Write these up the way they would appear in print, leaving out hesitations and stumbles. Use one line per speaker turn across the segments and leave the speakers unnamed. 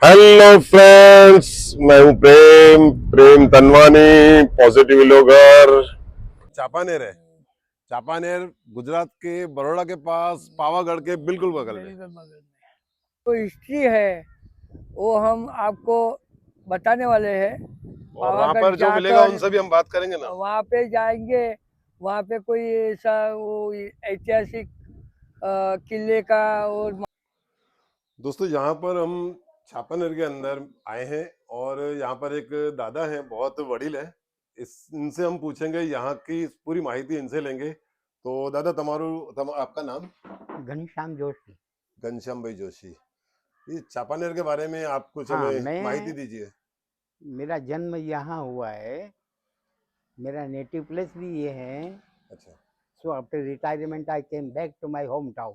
Hello friends, मैं हूं प्रेम प्रेम Tanwani, positive vlogger. Chapaner है। चापानेर गुजरात के बड़ौदा के पास, पावागढ़ के बिल्कुल बगल में।
बिल्कुल बगल में तो हिस्ट्री है, वो हम आपको बताने वाले हैं।
और वहां
पावागढ़
पर जो मिलेगा
जाकर
उनसे भी हम बात करेंगे ना।
वहाँ पे जाएंगे। वहाँ पे कोई ऐसा वो ऐतिहासिक किले का और
दोस्तों, यहाँ पर हम चापानेर के अंदर आए हैं और यहाँ पर एक दादा हैं, बहुत वडील है। इनसे हम पूछेंगे, यहाँ की पूरी माहिती इनसे लेंगे। तो दादा, आपका नाम?
घनश्याम जोशी।
घनश्याम भाई जोशी। ये चापानेर के बारे में आप कुछ
हाँ,
हमें माहिती दीजिए।
मेरा जन्म यहाँ हुआ है, मेरा नेटिव प्लेस भी ये है।
अच्छा।
So after retirement I came back to my hometown.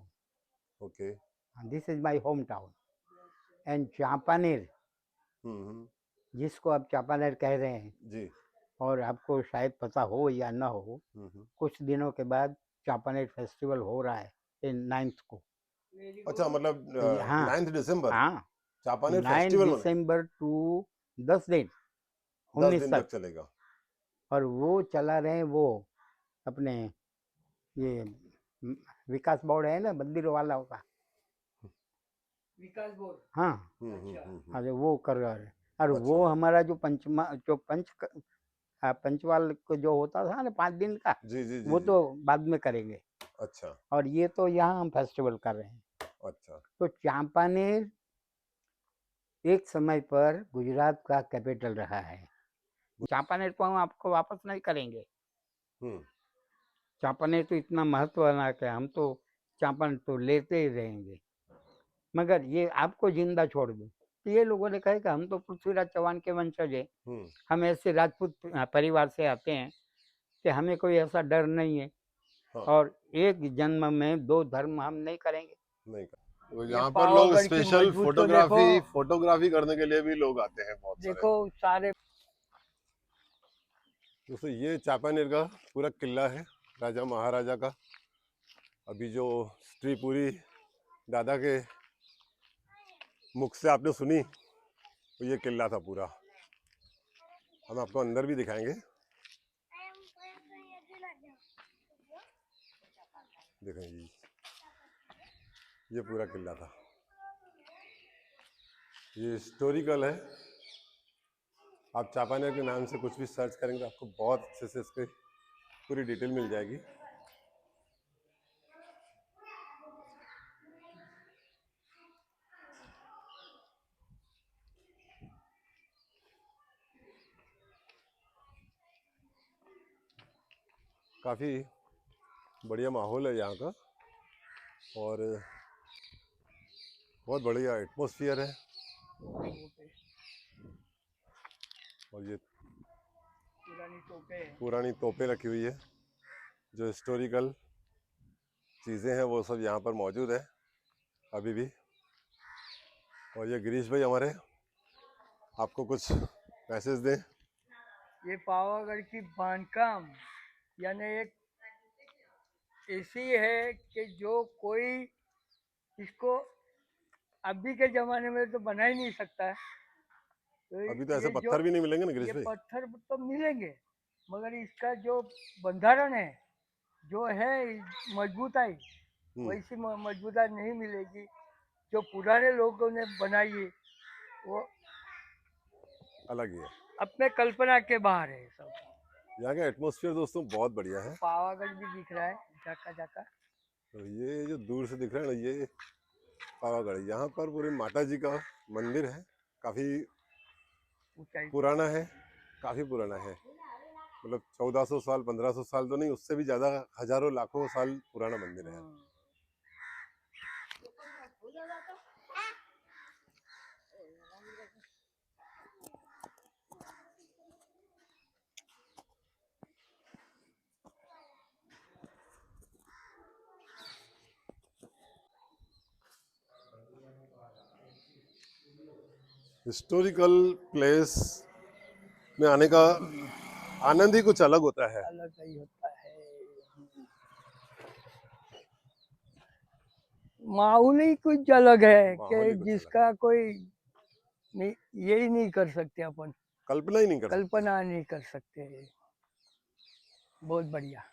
Okay.
This is my hometown and Chapaner,
hmm.
जिसको आप चापानेर कह रहे हैं।
जी।
और आपको शायद पता हो या ना हो, कुछ दिनों के बाद चापानेर फेस्टिवल हो रहा है इन 9th को।
अच्छा, मतलब
हाँ
9 दिसंबर
हाँ,
चापानेर
9
फेस्टिवल में
दिसंबर टू 10 दिन,
10
19
दिन तक
तक।
चलेगा।
और वो चला रहे वो अपने ये विकास बोर्ड है ना, मंदिर वाला होगा।
विकास बोर्ड।
हाँ, अरे वो कर रहा है। और
अच्छा।
वो हमारा जो पंचवाल को जो होता था ना 5 दिन का,
जी जी जी
वो
जी।
तो बाद में करेंगे।
अच्छा।
और ये तो यहाँ हम फेस्टिवल कर रहे हैं।
अच्छा।
तो चांपानेर एक समय पर गुजरात का कैपिटल रहा है। चांपानेर को हम आपको वापस नहीं करेंगे।
हम्म।
चांपानेर तो इतना महत्व ना कि हम तो चांपानेर तो लेते ही रहेंगे, मगर ये आपको जिंदा छोड़ दूं। तो ये लोगों ने कहा कि हम तो पृथ्वीराज चौहान के वंशज हैं,
हम्म।
हम ऐसे राजपूत परिवार से आते हैं कि हमें कोई ऐसा डर नहीं है।
हाँ।
और एक जन्म में दो धर्म हम नहीं करेंगे।
नहीं का तो
ये
यहाँ पर लोग
पावागढ़ की
स्पेशल
मजबूत तो देखो।
फोटोग्राफी करने के लिए भी लोग आते हैं, बहुत सारे।
देखो सारे
दोस्तों, ये चापानेर का पूरा किला है, राजा महाराजा का। अभी जो हिस्ट्री पूरी दादा के मुख से आपने सुनी, तो ये किला था पूरा। हम आपको अंदर भी दिखाएंगे। देखें जी, ये पूरा किला था। ये हिस्टोरिकल है। आप चापानेर के नाम से कुछ भी सर्च करेंगे, आपको बहुत अच्छे से इसकी पूरी डिटेल मिल जाएगी। काफ़ी बढ़िया माहौल है यहाँ का, और बहुत बढ़िया एटमॉस्फेयर है। और ये पुरानी तोपें रखी हुई है, जो हिस्टोरिकल चीज़ें हैं वो सब यहाँ पर मौजूद है अभी भी। और ये गिरीश भाई हमारे आपको कुछ मैसेज दें।
ये पावागढ़ की बांधकाम यानी एक ऐसी है कि जो कोई इसको अभी के जमाने में तो बना ही नहीं सकता है। तो
अभी तो ऐसे
ये जो
पत्थर भी नहीं मिलेंगे ना गिरीश
ये
भाई।
पत्थर तो मिलेंगे, मगर इसका जो बंधारण है, जो है मजबूताई,
हम्म।
वैसी मजबूताई नहीं मिलेगी जो पुराने लोगों ने बनाई है। वो
अलग ही है।
अपने कल्पना के बाहर है सब।
यहाँ का एटमॉस्फेयर दोस्तों बहुत बढ़िया है।
पावागढ़ भी दिख रहा है जाका जाका।
तो ये जो दूर से दिख रहा है ना, ये पावागढ़। यहाँ पर पूरी माता जी का मंदिर है, काफ़ी
ऊंचाई पे।
पुराना है। काफ़ी पुराना है, मतलब 1400 साल 1500 साल तो नहीं, उससे भी ज़्यादा, हजारों लाखों साल पुराना मंदिर है। हिस्टोरिकल प्लेस में आने का आनंद ही कुछ अलग होता है।
अलग ही होता है। माहौल ही कुछ अलग है कि
माहौल ही कुछ अलग है।
जिसका कोई नहीं, यही नहीं कर सकते अपन,
कल्पना ही नहीं कर सकते।
कल्पना नहीं कर सकते। बहुत बढ़िया।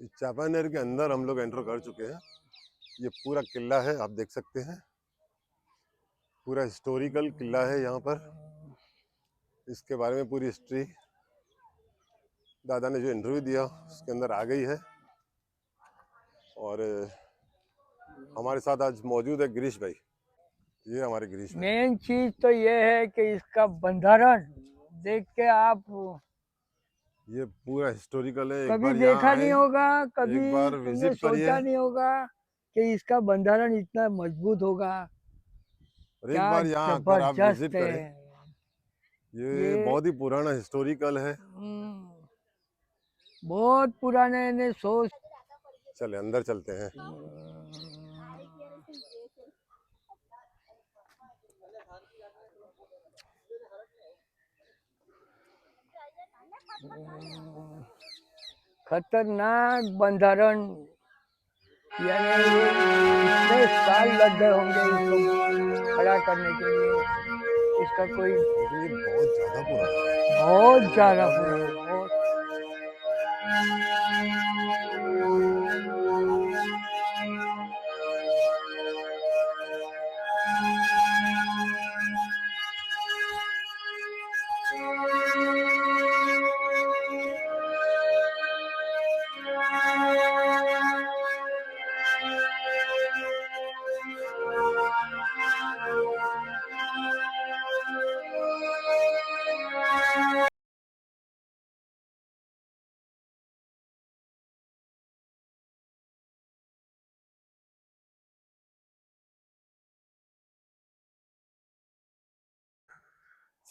इस चापानेर के अंदर हम लोग एंटर कर चुके हैं। ये पूरा किला है, आप देख सकते हैं, पूरा हिस्टोरिकल किला है यहाँ पर। इसके बारे में पूरी हिस्ट्री दादा ने जो इंटरव्यू दिया उसके अंदर आ गई है। और हमारे साथ आज मौजूद है गिरीश भाई। ये हमारे गिरीश भाई।
मेन चीज तो ये है कि इसका बंधारण देख के आप
ये पूरा हिस्टोरिकल है। एक
कभी
बार यहाँ
देखा
आए,
नहीं होगा, कभी
एक बार
तुमने
विजिट करिए
सोचा नहीं होगा कि इसका बंधारण इतना मजबूत होगा।
और एक
क्या
बार यहाँ आकर आप
जबरदस्त
विजिट
है
करें। ये
ये।
बहुत ही पुराना हिस्टोरिकल है।
बहुत पुराने ने सोच।
चले अंदर चलते हैं।
खतरनाक बंधारण, यानी ये कितने साल लग गए होंगे इसको खड़ा करने के लिए। इसका कोई
लेकिन ये बहुत ज्यादा पुराना है।
बहुत ज्यादा पुराना, बहुत।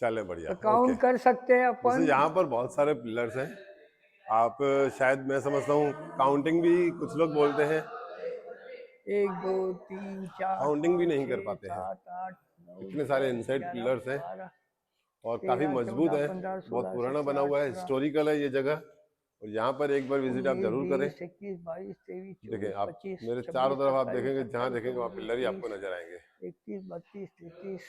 चले बढ़िया,
तो
ओके।
काउंट कर सकते हैं
वैसे
अपन।
यहाँ पर बहुत सारे पिलर्स हैं। आप शायद, मैं समझता हूँ, काउंटिंग भी कुछ लोग बोलते हैं,
1 2 3 4
काउंटिंग भी
5
नहीं कर
6
पाते हैं।
7 8 9
इतने सारे
10
इनसाइड
11
पिलर्स हैं
12
और काफी
13
मजबूत
14
है।
15
बहुत
16
पुराना
17
बना हुआ है,
18
हिस्टोरिकल है ये जगह। और यहाँ पर एक बार विजिट आप
19
जरूर करें।
20 21 22 23
देखें
24
आप,
25
मेरे
26
चारों तरफ आप
27
देखेंगे, जहाँ
28
देखेंगे वहाँ
29
पिलर ही
30
आपको नजर आएंगे।
31 32 33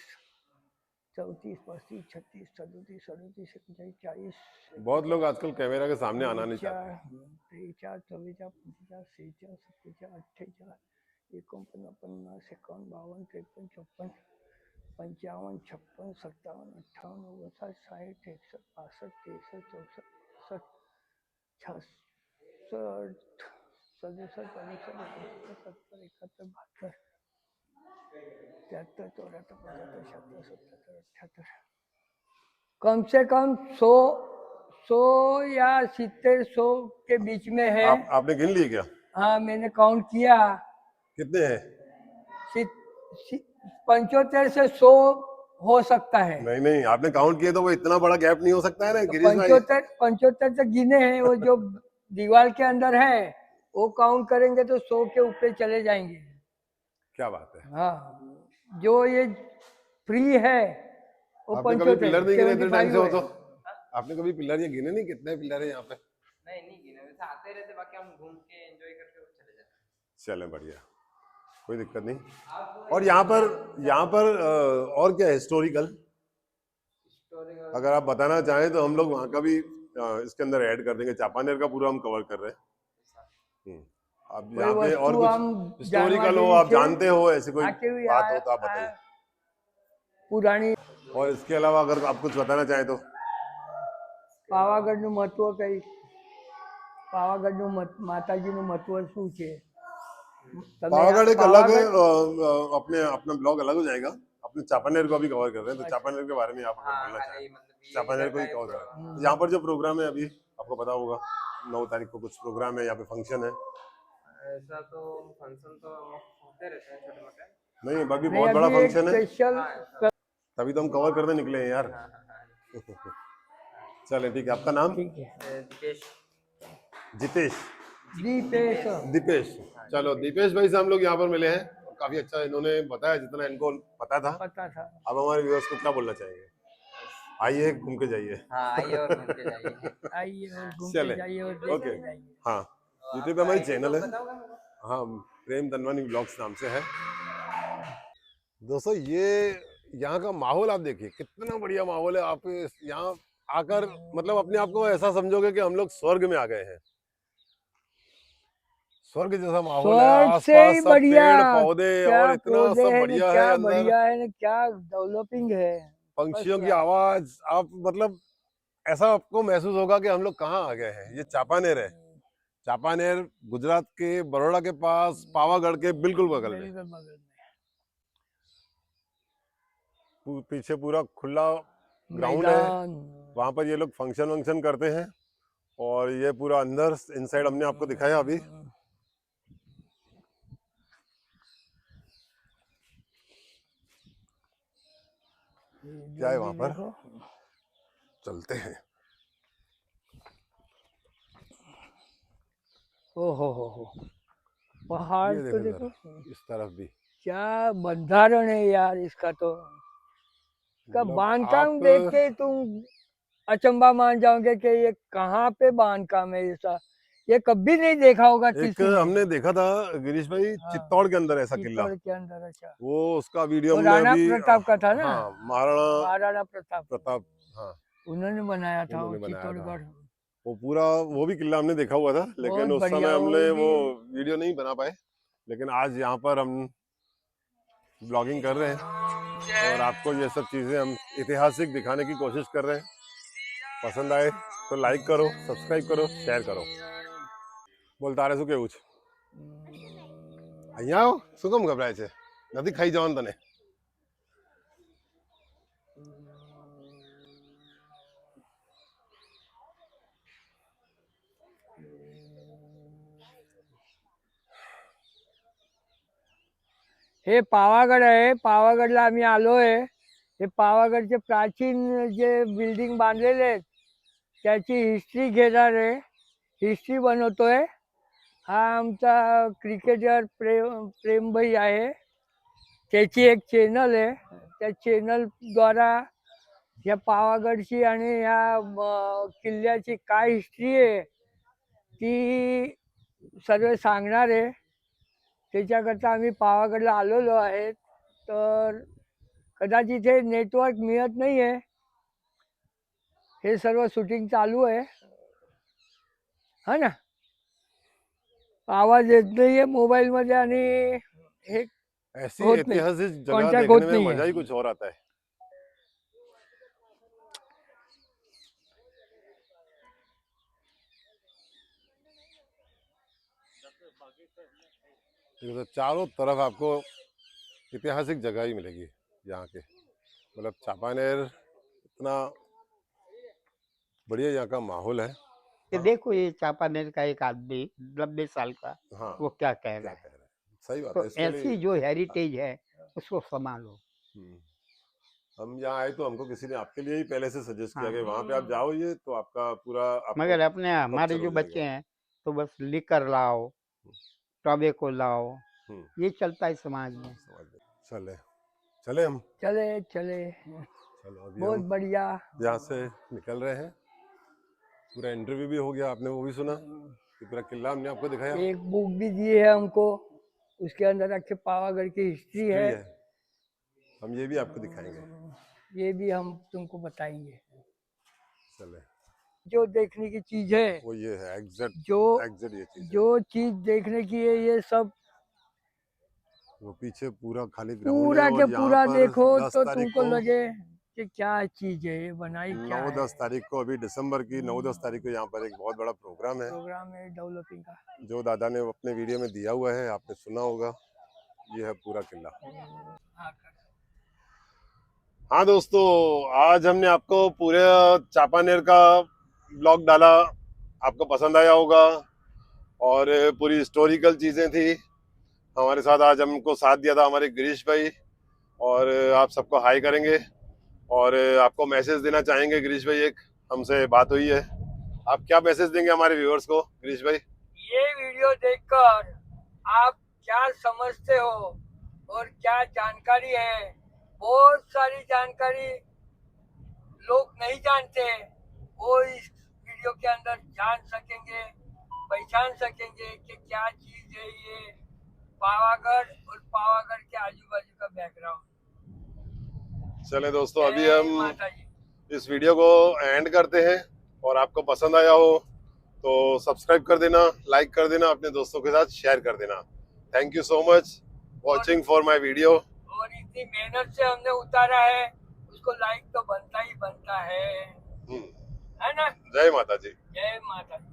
34 35 36 37 38 39 40
बहुत लोग आजकल कैमरा के सामने आना नहीं चाहते।
23 24 25 26 27 28 59 50 51 52 53 54 55 56 57 58 59 60 61 62 63 64 65 66 67 68 69 70 71 72 73 74 75 76 77 78 कम से कम 100 या 70 के बीच में है।
आपने गिन लिए क्या?
हाँ, मैंने काउंट किया।
कितने हैं?
75 से 100 हो सकता है।
नहीं नहीं, आपने काउंट किए तो वो इतना बड़ा गैप नहीं हो सकता है ना
तो
गिरीश भाई।
75 तक गिने हैं, वो जो दीवार के अंदर है वो काउंट करेंगे तो 100 के ऊपर चले जाएंगे।
क्या बात है।
हाँ, जो ये फ्री है वो
आपने कभी
75
पिलर नहीं गिने इतने टाइम से
75
हो
है।
तो? आपने कभी पिलर ये गिने नहीं, कितने पिलर है यहाँ पे?
नहीं गिने, वैसे आते रहते, बाकी हम घूम के एंजॉय करके वो चले जाते हैं।
चलें बढ़िया, कोई दिक्कत नहीं। और यहाँ पर और क्या है हिस्टोरिकल? अगर आप बताना चाहें तो हम लोग वहाँ का भी इसके अंदर ऐड कर देंगे। चापानेर का पूरा हम कवर कर रहे हैं। आप
कोई
यहाँ पे और
वस्तु हम
कुछ हिस्टोरिकल हो,
जानवा
आप जानते हो, ऐसी कोई
आके भी
बात हो तो आप बताइए।
पुरानी
और इसके अलावा अगर आप कुछ बताना चाहें तो?
પાવાગઢનું મહત્વ કઈ, પાવાગઢનું માતાજીનું મહત્વ શું છે?
पावागढ़ एक अलग अपने अपना ब्लॉग अलग हो जाएगा। अपने चापानेर को अभी कवर कर रहे हैं, तो चापानेर के बारे में आप अगर बोलना चाहें, चापानेर को ही कवर कर रहे हैं। यहाँ पर जो प्रोग्राम है अभी आपको पता होगा, 9 तारीख को कुछ प्रोग्राम है, यहाँ पे फंक्शन है।
ऐसा तो फंक्शन तो होते रहते हैं छोटे मोटे।
नहीं, अभी बहुत बड़ा फंक्शन है,
स्पेशल
तभी तो हम कवर करने निकले हैं यार। चले ठीक है, आपका नाम?
ठीक है,
दीपेश।
जितेश,
दीपेश।
दीपेश। चलो दीपेश भाई से हम लोग यहाँ पर मिले हैं, काफी अच्छा इन्होंने बताया जितना इनको पता था।
पता था।
अब हमारे व्यूअर्स को क्या बोलना चाहेंगे? आइए घूम के जाइए।
हाँ, आइए और घूम के जाइए।
आइए और घूम
चले,
के जाइए और देख
ओके।
के जाइए।
हाँ, यूट्यूब पे हमारी चैनल है।
बताओगे मेरे को?
हाँ, प्रेम तनवानी ब्लॉग्स नाम से है। दोस्तों ये यहाँ का माहौल आप देखिए, कितना बढ़िया माहौल है। आप यहाँ आकर मतलब अपने आप को ऐसा समझोगे कि हम लोग स्वर्ग में आ गए हैं। स्वर्ग जैसा माहौल है,
स्वर्ग से
आसपास
ही
सब
बढ़िया।
पेड़ पौधे
क्या
और इतना
पौधे
सब
है न,
बढ़िया है
क्या
अंदर।
बढ़िया है न, क्या डेवलपिंग है।
पंछियों की
क्लास।
आवाज, आप मतलब ऐसा आपको महसूस होगा कि हम लोग कहाँ आ गए हैं। ये चापानेर है। चापानेर गुजरात के बड़ौदा के पास, पावागढ़ के बिल्कुल बगल में।
बिल्कुल बगल में।
पीछे पूरा खुला ग्राउंड है,
मैदान।
वहां पर ये लोग फंक्शन वंक्शन करते हैं। और ये पूरा अंदर इनसाइड हमने आपको दिखाया अभी। क्या है वहां पर,
देखो।
चलते हैं।
ओ हो, पहाड़
ये
तो
देखो
देखो।
जरा, इस तरफ भी
क्या बंधारण है यार इसका तो। इसका
मतलब
बांधकाम
आप
देख के तुम अचंबा मान जाओगे कि ये कहाँ पे बांधकाम है ऐसा। ये कभी नहीं देखा होगा
एक
किसी ने।
हमने देखा था गिरीश भाई,
हाँ,
चित्तौड़ के अंदर ऐसा किला,
चित्तौड़ के अंदर। अच्छा,
वो उसका वीडियो
वो
हमने
राणा
अभी,
प्रताप का था ना।
हाँ महाराणा
महाराणा प्रताप।
प्रताप, हाँ
उन्होंने बनाया था वो
उन्होंने बनाया था।
चित्तौड़गढ़।
वो पूरा वो भी किला हमने देखा हुआ था,
बहुत
लेकिन उस
बढ़िया
समय
वो
हमने
भी।
वो वीडियो नहीं बना पाए। लेकिन आज यहाँ पर हम ब्लॉगिंग कर रहे हैं और आपको ये सब चीज़ें हम ऐतिहासिक दिखाने की कोशिश कर रहे हैं। पसंद आए तो लाइक करो, सब्सक्राइब करो, शेयर करो। बोलता रहे શું કેવું છે? અહીંયા આવો, શું કામ ગભરાય છે? નથી ખાઈ જવાનું તને?
हे पावागड आहे, पावागडला आम्ही आलोय। हे पावागडचे प्राचीन जे बिल्डिंग बांधलेले आहेत त्याची हिस्ट्री घेणार आहे, हिस्ट्री बनवतोय। हा आमचा क्रिकेटर प्रेमभाई आहे, त्याची एक चॅनल आहे। त्या चॅनलद्वारा या पावागडची आणि या किल्ल्याची काय हिस्ट्री आहे ती सर्व सांगणार आहे। त्याच्याकरता आम्ही पावागडला आलेलो आहेत। तर कदाचित हे नेटवर्क मिळत नाही आहे, हे सर्व शूटिंग चालू आहे, हा ना। आवाज येत नाहीये मोबाईल मध्ये आणि हे
ऐसी
होत नाही,
ऐतिहासिक जगह
कॉन्टॅक्ट
देखने
होत
में
नाहीये।
मजा ही कुछ और आता है। तो चारों तरफ आपको ऐतिहासिक जगह ही मिलेगी यहाँ के। मतलब चापानेर इतना बढ़िया यहाँ का माहौल है।
कि देखो ये चापानेर का एक आदमी 90 साल का,
हाँ,
वो क्या कह
क्या
रहा
कह
है।
रहे हैं, सही बात
तो
है। इसके लिए
ऐसी जो हेरिटेज है उसको संभालो।
हम यहाँ आए तो हमको किसी ने आपके लिए ही पहले से सजेस्ट किया
हाँ,
कि वहाँ पे आप जाओ, ये तो आपका पूरा आपको
मगर अपने हमारे
कल्चर
जो
हो
बच्चे
जाएगा।
हैं तो बस लिकर लाओ, टॉबेको लाओ,
हम्म,
ये चलता है समाज में।
समझ गए। चले चले हम,
चले चले,
चलो अभी
बहुत
हम
बढ़िया।
यहाँ से निकल रहे हैं। पूरा इंटरव्यू भी हो गया, आपने वो भी सुना कि पूरा किला हमने आपको दिखाया।
एक बुक भी दी है हमको, उसके अंदर अच्छे पावागढ़ की हिस्ट्री
हिस्ट्री
है।
है, हम ये भी आपको दिखाएंगे।
ये भी हम तुमको बताएंगे।
चले,
जो देखने की चीज है,
वो ये है एग्जैक्ट,
जो
एग्जैक्ट ये चीज है।
जो चीज देखने की है ये सब
वो पीछे पूरा खाली ग्राउंड है
पूरा के
और यहाँ
पूरा
पर
देखो
10
तो
तारीख
तुमको
को,
लगे कि क्या चीज है, ये बनाई क्या है।
9-10 तारीख को, अभी दिसंबर की 9-10 तारीख को यहाँ पर एक बहुत बड़ा प्रोग्राम है
प्रोग्राम है डेवलपिंग का।
जो दादा ने अपने वीडियो में दिया हुआ है, आपने सुना होगा। ये है पूरा किला। हाँ दोस्तों, आज हमने आपको पूरे चापानेर का ब्लॉग डाला, आपको पसंद आया होगा और पूरी हिस्टोरिकल चीज़ें थी। हमारे साथ आज हमको साथ दिया था हमारे गिरीश भाई, और आप सबको हाई करेंगे और आपको मैसेज देना चाहेंगे। गिरीश भाई, एक हमसे बात हुई है, आप क्या मैसेज देंगे हमारे व्यूअर्स को गिरीश भाई?
ये वीडियो देखकर आप क्या समझते हो और क्या जानकारी है, बहुत सारी जानकारी लोग नहीं जानते, वो इस वीडियो के अंदर जान सकेंगे, पहचान सकेंगे कि क्या चीज है ये पावागढ़ और पावागढ़ के आजू बाजू का बैकग्राउंड।
चले दोस्तों, अभी
जय
हम
माता जी।
इस वीडियो को एंड करते हैं, और आपको पसंद आया हो तो सब्सक्राइब कर देना, लाइक कर देना, अपने दोस्तों के साथ शेयर कर देना। Thank you so much watching for my video.
और इतनी मेहनत से हमने उतारा है, उसको लाइक तो बनता ही बनता है ना।
जय माता जी।
जय माता जी।